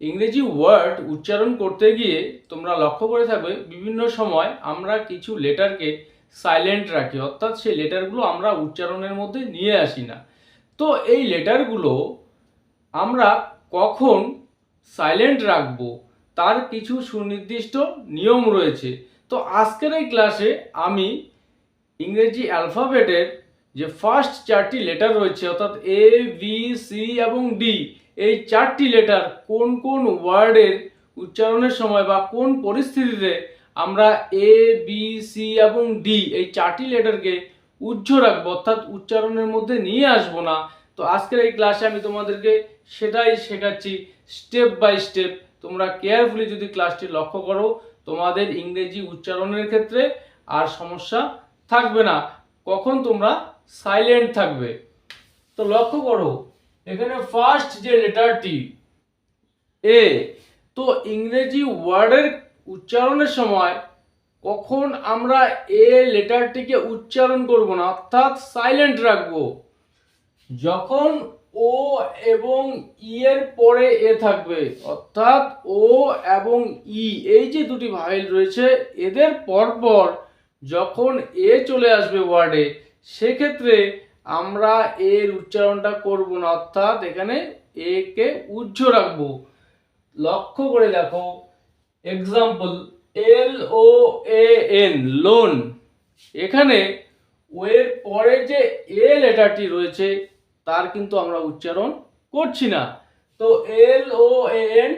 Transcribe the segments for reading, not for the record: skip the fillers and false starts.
ইংরেজি ওয়ার্ড উচ্চারণ করতে গিয়ে তোমরা লক্ষ্য করে থাকবে বিভিন্ন সময় আমরা কিছু লেটারকে সাইলেন্ট রাখি, অর্থাৎ সেই লেটারগুলো আমরা উচ্চারণের মধ্যে নিয়ে আসি না। তো এই লেটারগুলো আমরা কখন সাইলেন্ট রাখবো তার কিছু সুনির্দিষ্ট নিয়ম রয়েছে। তো আজকের এই ক্লাসে আমি ইংরেজি অ্যালফাবেটের যে ফার্স্ট চারটি লেটার রয়েছে, অর্থাৎ এ, বি, সি এবং ডি, এই চারটি লেটার কোন কোন ওয়ার্ডের উচ্চারণের সময় বা কোন পরিস্থিতিতে আমরা এ, বি, সি এবং ডি এই চারটি লেটারকে উজ্জ্ব রাখবো, অর্থাৎ উচ্চারণের মধ্যে নিয়ে আসবো না। তো আজকের এই ক্লাসে আমি তোমাদেরকে সেটাই শেখাচ্ছি স্টেপ বাই স্টেপ। তোমরা কেয়ারফুলি যদি ক্লাসটি লক্ষ্য করো, তোমাদের ইংরেজি উচ্চারণের ক্ষেত্রে আর সমস্যা থাকবে না। কখন তোমরা সাইলেন্ট থাকবে। তো লক্ষ্য করো, এখানে ফার্স্ট যে লেটারটি এ, তো ইংরেজি ওয়ার্ডের উচ্চারণের সময় কখন আমরা এ লেটারটিকে উচ্চারণ করব না, অর্থাৎ সাইলেন্ট রাখবো, যখন ও এবং ই এর পরে এ থাকবে, অর্থাৎ ও এবং ই এই যে দুটি ভাইল রয়েছে এদের পরপর যখন এ চলে আসবে ওয়ার্ডে, সেক্ষেত্রে আমরা এর উচ্চারণটা করব না, অর্থাৎ এখানে এ কে উজ্জ্ব রাখবো। লক্ষ্য করে দেখো, example L O A N, loan. এখানে ও এর পরে যে এ লেটারটি রয়েছে তার কিন্তু আমরা উচ্চারণ করছি না। তো এল ও এ এন,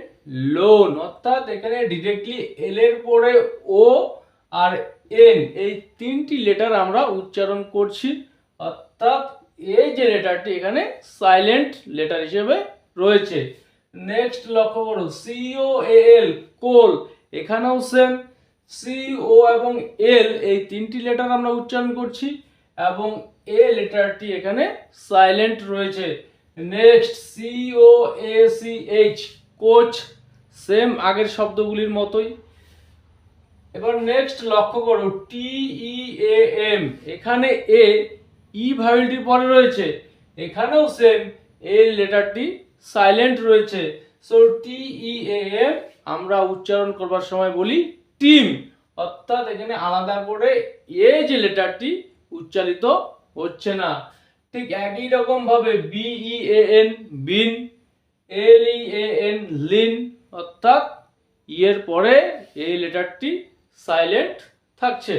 লোন, অর্থাৎ এখানে ডিরেক্টলি এল এর পরে ও আর এন এই তিনটি লেটার আমরা উচ্চারণ করছি, অর্থাৎ এই যে লেটারটি এখানে সাইলেন্ট লেটার হিসেবে রয়েছে। নেক্সট লক্ষ্য করো, সি ও এ এল, কোল। এখানেও সেম, সি ও এবং এল এই তিনটি লেটার আমরা উচ্চারণ করছি এবং এ লেটারটি এখানে সাইলেন্ট রয়েছে। Next C O A C H, coach. Same আগের শব্দগুলির মতোই। এবার নেক্সট লক্ষ্য করো, টি ই এ এম। এখানে এ ই ভাওয়েলটির পরে রয়েছে, এখানেও সেম এ লেটারটি সাইলেন্ট রয়েছে। So T E A M আমরা উচ্চারণ করবার সময় বলি টিম, অর্থাৎ এখানে আলাদা করে এ যে লেটারটি উচ্চারিত হচ্ছে না। ঠিক একই রকম ভাবে B E A N, bean. L E A N, lean, অর্থাৎ ই এর পরে এই লেটারটি সাইলেন্ট থাকছে।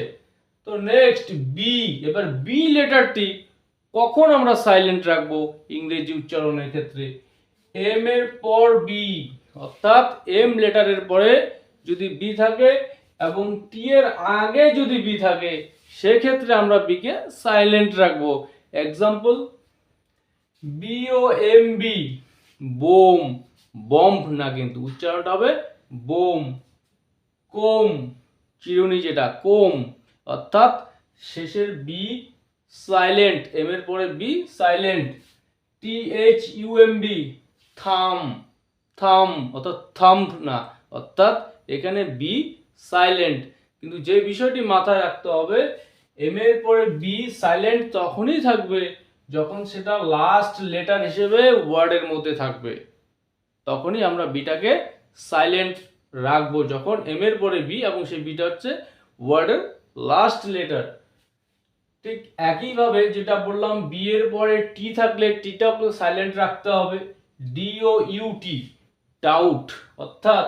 তো নেক্সট বি। এবার বি লেটারটি কখন আমরা সাইলেন্ট রাখবো ইংরেজি উচ্চারণের ক্ষেত্রে? এম এর পর বি, অর্থাৎ এম লেটারের পরে যদি বি থাকে এবং টি এর আগে যদি বি থাকে, সেক্ষেত্রে আমরা বি কে সাইলেন্ট রাখবো। এক্সাম্পল বি ও এম বি, বোম, বম্ব না, কিন্তু উচ্চারণটা হবে বোম। কোম, চিরুনি যেটা, কোম, অর্থাৎ শেষের বি সাইলেন্ট, এম এর পরে B silent. T H U M B, thumb, thumb, অর্থাৎ থাম্ব না, অর্থাৎ এখানে বি সাইলেন্ট। কিন্তু যে বিষয়টি মাথায় রাখতে হবে, এম এর পরে বি সাইলেন্ট তখনই থাকবে যখন সেটা লাস্ট লেটার হিসেবে ওয়ার্ডের মধ্যে থাকবে, তখনই আমরা বিটাকে সাইলেন্ট রাখবো, যখন এম এর পরে বি এবং সেই বিটা হচ্ছে ওয়ার্ডের লাস্ট লেটার। ঠিক একইভাবে যেটা বললাম, বি এর পরে টি থাকলে টিটাকে সাইলেন্ট রাখতে হবে। ডিও ইউ টি, ডাউট, অর্থাৎ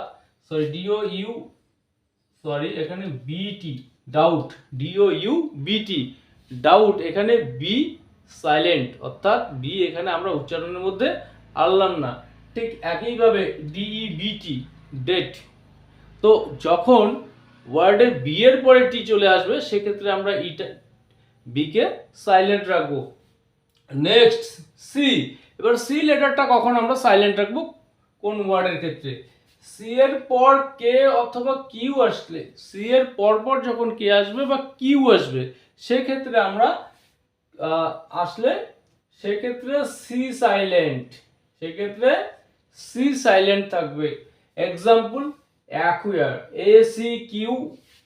এখানে বিটি, ডাউট, ডিও ইউ বিটি, ডাউট, এখানে বি সাইলেন্ট, অর্থাৎ বি এখানে আমরা উচ্চারণের মধ্যে আনলাম না। ঠিক একইভাবে ডিই বিটি, ডেট। তো যখন ওয়ার্ডে বি এর পরে টি চলে আসবে, সেক্ষেত্রে আমরা ইটা বি কে সাইলেন্ট রাখবো। Next C. এবার সি লেটারটা কখন আমরা সাইলেন্ট রাখবো, কোন ওয়ার্ডের ক্ষেত্রে? সি এর পর কে অথবা কিউ আসলে, সি এর পরপর যখন কে আসবে বা কিউ আসবে, সেক্ষেত্রে আমরা আসলে সেক্ষেত্রে সি সাইলেন্ট, সেক্ষেত্রে সি সাইলেন্ট থাকবে। Example acquire, A C Q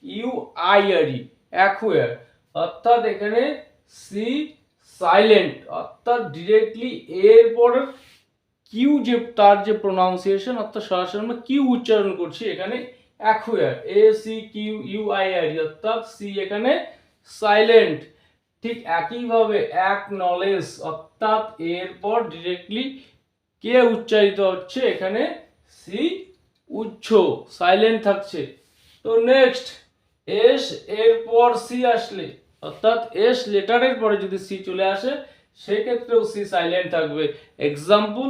U I R E, acquire, অর্থাৎ এখানে সি সাইলেন্ট, অর্থাৎ ডিরেক্টলি এর পর কিউ যে তার যে প্রোনাউন্সিয়েশন অর্থাৎ সরাসরি আমরা কিউ উচ্চারণ করছি, এখানে অ্যাকুয়ার ACQUIR অর্থাৎ সি এখানে সাইলেন্ট। ঠিক একইভাবে অ্যাকনলেজ অর্থাৎ এরপর ডিরেক্টলি কে উচ্চারিত হচ্ছে, এখানে সি উচ্চ সাইলেন্ট থাকছে। তো নেক্সট এস এরপর সি আসলে অর্থাৎ এস লেটারের পরে যদি সি চলে আসে সেক্ষেত্রেও সি সাইলেন্ট থাকবে। এক্সাম্পল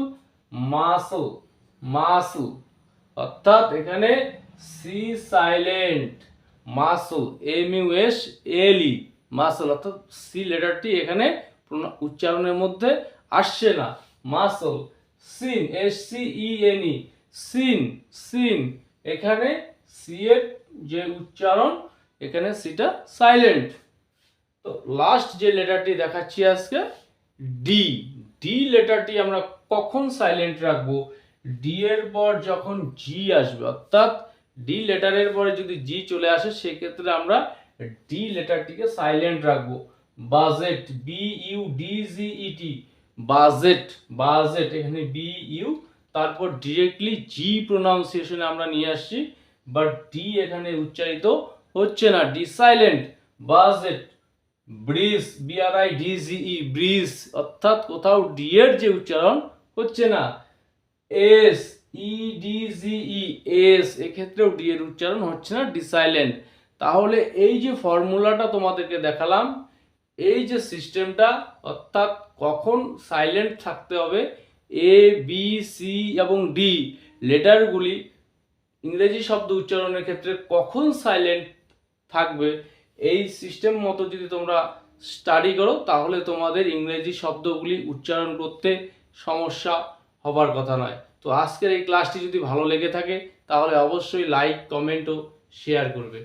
মাসল, মাসল অর্থাৎ এখানে C silent, muscle MUSLE muscle অর্থাৎ সি লেটারটি এখানে উচ্চারণের মধ্যে আসছে না, muscle. Scene SCENE scene, scene এখানে সি এর যে উচ্চারণ এখানে সিটা সাইলেন্ট। তো লাস্ট যে লেটারটি দেখাচ্ছি আজকে ডি, ডি লেটারটি আমরা কখন সাইলেন্ট রাখবো, ডি এর পর যখন জি আসবে অর্থাৎ ডি লেটারের পরে যদি জি চলে আসে সেক্ষেত্রে আমরা ডি লেটারটিকে সাইলেন্ট রাখবো। বাজেট BUDGET বাজেট, বাজেট এখানে BU তারপর ডিরেক্টলি জি প্রোনাউন্সিয়েশনে আমরা নিয়ে আসছি, বাট ডি এখানে উচ্চারিত হচ্ছে না, D silent. Budget, bridge BRIDGE bridge অর্থাৎ কোথাও ডি এর যে উচ্চারণ হচ্ছে না। SEDGE এস এক্ষেত্রেও ডি এর উচ্চারণ হচ্ছে না, ডি সাইলেন্ট। তাহলে এই যে ফর্মুলাটা তোমাদেরকে দেখালাম, এই যে সিস্টেমটা অর্থাৎ কখন সাইলেন্ট থাকতে হবে ABC এবং ডি লেটারগুলি ইংরেজি শব্দ উচ্চারণের ক্ষেত্রে কখন সাইলেন্ট থাকবে, এই সিস্টেম মতো যদি তোমরা স্টাডি করো তাহলে তোমাদের ইংরেজি শব্দগুলি উচ্চারণ করতে সমস্যা হবার কথা নয়। তো আজকের এই ক্লাসটি যদি ভালো লেগে থাকে তাহলে অবশ্যই লাইক, কমেন্ট ও শেয়ার করবে।